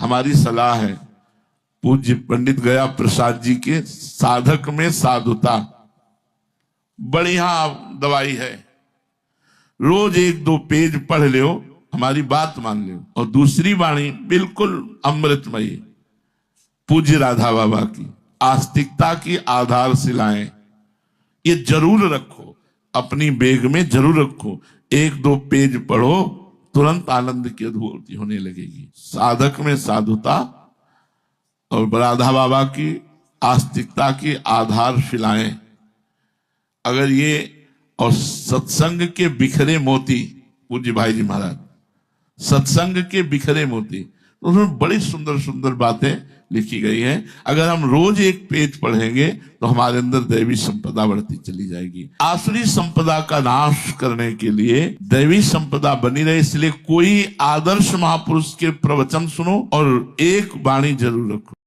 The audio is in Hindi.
हमारी सलाह है पूज्य पंडित गया प्रसाद जी के साधक में साधुता बढ़िया दवाई है। रोज 1-2 पेज पढ़ लो, हमारी बात मान लो। और दूसरी वाणी बिल्कुल अमृतमयी पूज्य राधा बाबा की आस्तिकता की आधारशिलाएं, ये जरूर रखो, अपनी बैग में जरूर रखो। 1-2 पेज पढ़ो, तुरंत आनंद की अनुभूति होने लगेगी। साधक में साधुता और राधा बाबा की आस्तिकता की आधारशिलाएं, अगर ये और सत्संग के बिखरे मोती, पूज्य भाई जी महाराज सत्संग के बिखरे मोती, तो उसमें बड़ी सुंदर सुंदर बातें लिखी गई हैं। अगर हम रोज 1 पेज पढ़ेंगे तो हमारे अंदर दैवी संपदा बढ़ती चली जाएगी। आसुरी संपदा का नाश करने के लिए दैवी संपदा बनी रहे, इसलिए कोई आदर्श महापुरुष के प्रवचन सुनो और एक वाणी जरूर रखो।